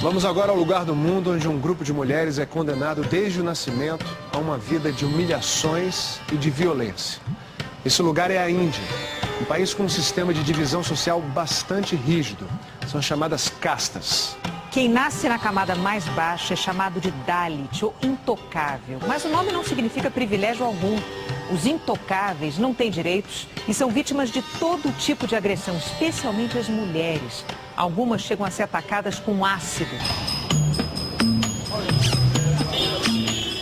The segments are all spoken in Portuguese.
Vamos agora ao lugar do mundo onde um grupo de mulheres é condenado desde o nascimento a uma vida de humilhações e de violência. Esse lugar é a Índia, um país com um sistema de divisão social bastante rígido. São chamadas castas. Quem nasce na camada mais baixa é chamado de Dalit, ou intocável. Mas o nome não significa privilégio algum. Os intocáveis não têm direitos e são vítimas de todo tipo de agressão, especialmente as mulheres. Algumas chegam a ser atacadas com ácido.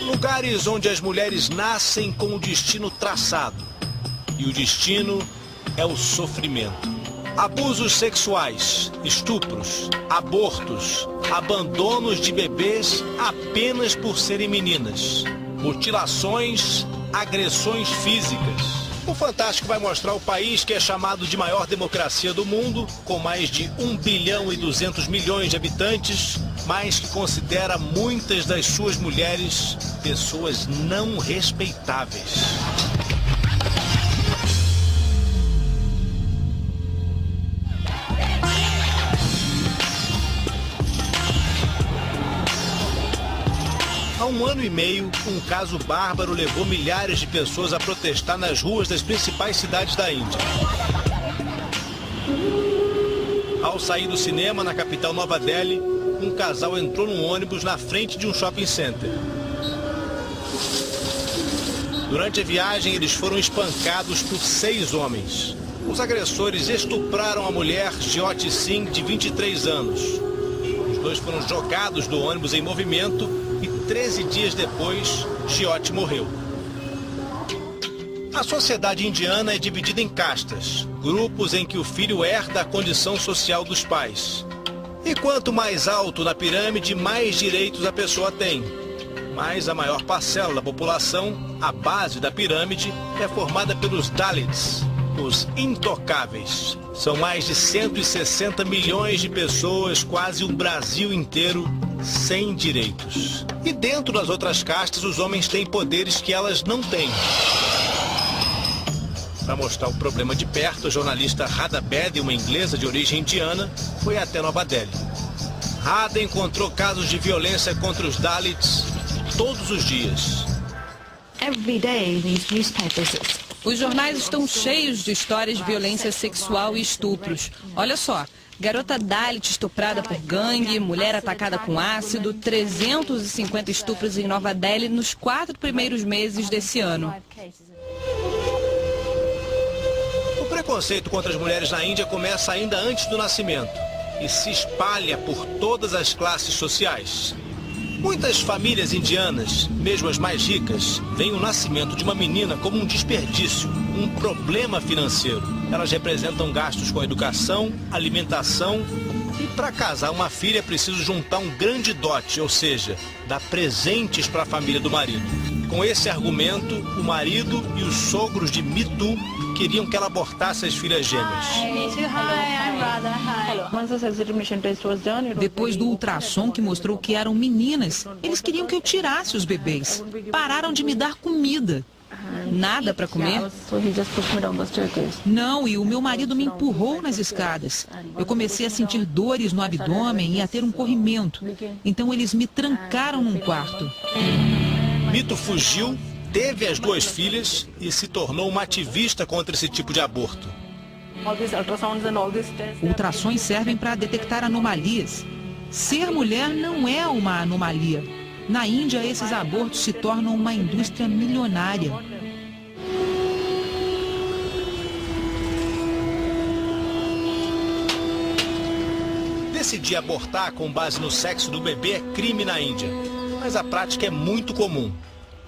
Lugares onde as mulheres nascem com o destino traçado. E o destino é o sofrimento. Abusos sexuais, estupros, abortos, abandonos de bebês apenas por serem meninas, mutilações, agressões físicas. O Fantástico vai mostrar o país que é chamado de maior democracia do mundo, com mais de 1 bilhão e 200 milhões de habitantes, mas que considera muitas das suas mulheres pessoas não respeitáveis. Há 1 ano e meio, um caso bárbaro levou milhares de pessoas a protestar nas ruas das principais cidades da Índia. Ao sair do cinema na capital Nova Delhi, um casal entrou num ônibus na frente de um shopping center. Durante a viagem, eles foram espancados por 6 homens. Os agressores estupraram a mulher Jyoti Singh, de 23 anos. Os dois foram jogados do ônibus em movimento e 13 dias depois, Jyoti morreu. A sociedade indiana é dividida em castas, grupos em que o filho herda a condição social dos pais. E quanto mais alto na pirâmide, mais direitos a pessoa tem. Mas a maior parcela da população, a base da pirâmide, é formada pelos Dalits, os intocáveis. São mais de 160 milhões de pessoas, quase o Brasil inteiro, sem direitos. E dentro das outras castas, os homens têm poderes que elas não têm. Para mostrar o problema de perto, a jornalista Radha Bedi, uma inglesa de origem indiana, foi até Nova Delhi. Radha encontrou casos de violência contra os Dalits todos os dias. Os jornais estão cheios de histórias de violência sexual e estupros. Olha só. Garota Dalit estuprada por gangue, mulher atacada com ácido, 350 estupros em Nova Delhi nos 4 primeiros meses desse ano. O preconceito contra as mulheres na Índia começa ainda antes do nascimento e se espalha por todas as classes sociais. Muitas famílias indianas, mesmo as mais ricas, veem o nascimento de uma menina como um desperdício, um problema financeiro. Elas representam gastos com educação, alimentação e para casar uma filha é preciso juntar um grande dote, ou seja, dar presentes para a família do marido. Com esse argumento, o marido e os sogros de Mitu queriam que ela abortasse as filhas gêmeas. Depois do ultrassom que mostrou que eram meninas, eles queriam que eu tirasse os bebês. Pararam de me dar comida. Nada para comer? Não, e o meu marido me empurrou nas escadas. Eu comecei a sentir dores no abdômen e a ter um corrimento. Então eles me trancaram num quarto. Mitu fugiu, teve as 2 filhas e se tornou uma ativista contra esse tipo de aborto. Ultrassons servem para detectar anomalias. Ser mulher não é uma anomalia. Na Índia, esses abortos se tornam uma indústria milionária. Decidir abortar com base no sexo do bebê é crime na Índia, mas a prática é muito comum.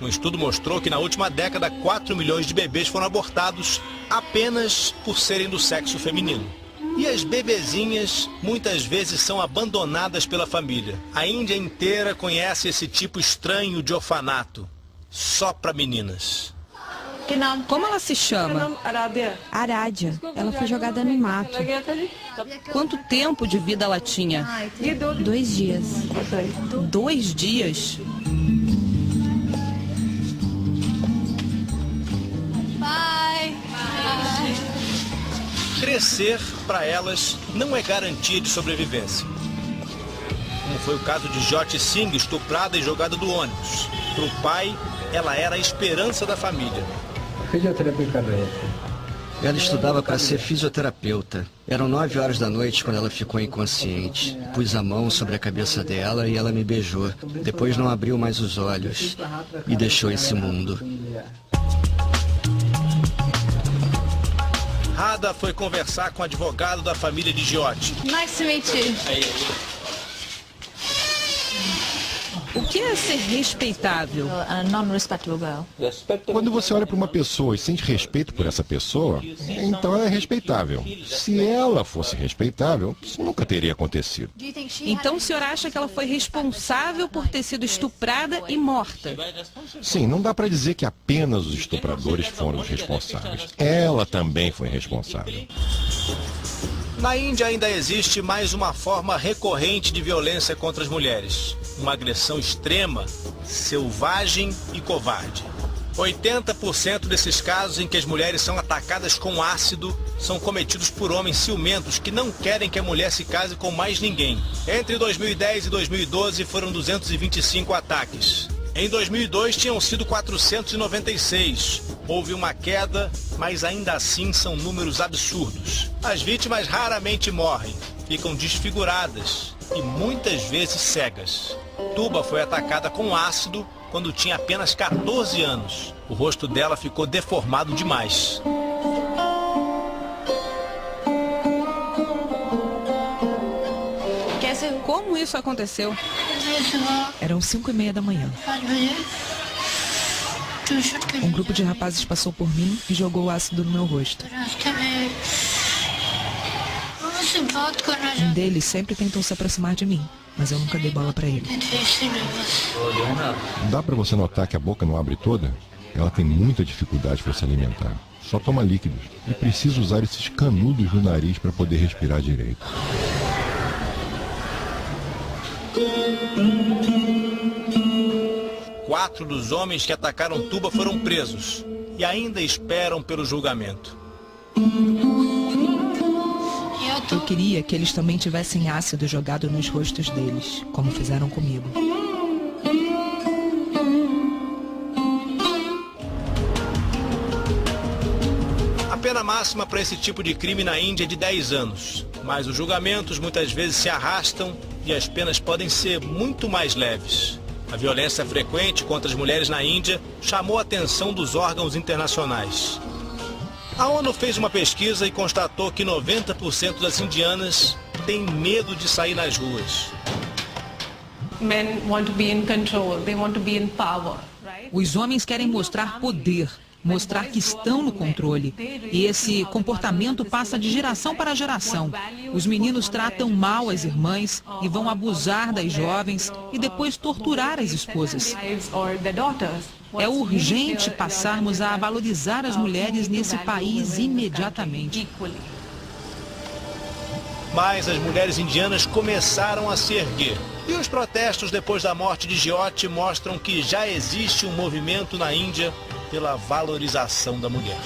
Um estudo mostrou que na última década 4 milhões de bebês foram abortados apenas por serem do sexo feminino. E as bebezinhas muitas vezes são abandonadas pela família. A Índia inteira conhece esse tipo estranho de orfanato, só para meninas. Como ela se chama? Arádia. Ela foi jogada no mato. Quanto tempo de vida ela tinha? 2 dias. 2 dias? Crescer, para elas, não é garantia de sobrevivência. Um como foi o caso de Jyoti Singh, estuprada e jogada do ônibus. Para o pai, ela era a esperança da família. Ela estudava para ser fisioterapeuta. Eram 9 horas da noite quando ela ficou inconsciente. Pus a mão sobre a cabeça dela e ela me beijou. Depois não abriu mais os olhos e deixou esse mundo. Radha foi conversar com o advogado da família de Jyoti. Nice to meet you. O que é ser respeitável? Quando você olha para uma pessoa e sente respeito por essa pessoa, então ela é respeitável. Se ela fosse respeitável, isso nunca teria acontecido. Então o senhor acha que ela foi responsável por ter sido estuprada e morta? Sim, não dá para dizer que apenas os estupradores foram os responsáveis. Ela também foi responsável. Na Índia ainda existe mais uma forma recorrente de violência contra as mulheres. Uma agressão extrema, selvagem e covarde. 80% desses casos em que as mulheres são atacadas com ácido são cometidos por homens ciumentos que não querem que a mulher se case com mais ninguém. Entre 2010 e 2012 foram 225 ataques. Em 2002 tinham sido 496. Houve uma queda, mas ainda assim são números absurdos. As vítimas raramente morrem, ficam desfiguradas e muitas vezes cegas. Tuba foi atacada com ácido quando tinha apenas 14 anos. O rosto dela ficou deformado demais. Como isso aconteceu? Eram 5h30 da manhã. Um grupo de rapazes passou por mim e jogou ácido no meu rosto. Um deles sempre tentou se aproximar de mim, mas eu nunca dei bola para ele. Dá para você notar que a boca não abre toda? Ela tem muita dificuldade para se alimentar. Só toma líquidos e precisa usar esses canudos no nariz para poder respirar direito. Quatro dos homens que atacaram Tuba foram presos e ainda esperam pelo julgamento. Eu queria que eles também tivessem ácido jogado nos rostos deles, como fizeram comigo. A pena máxima para esse tipo de crime na Índia é de 10 anos, mas os julgamentos muitas vezes se arrastam e as penas podem ser muito mais leves. A violência frequente contra as mulheres na Índia chamou a atenção dos órgãos internacionais. A ONU fez uma pesquisa e constatou que 90% das indianas têm medo de sair nas ruas. Os homens querem mostrar poder, mostrar que estão no controle. E esse comportamento passa de geração para geração. Os meninos tratam mal as irmãs e vão abusar das jovens e depois torturar as esposas. É urgente passarmos a valorizar as mulheres nesse país imediatamente. Mas as mulheres indianas começaram a se erguer. E os protestos depois da morte de Jyoti mostram que já existe um movimento na Índia pela valorização da mulher.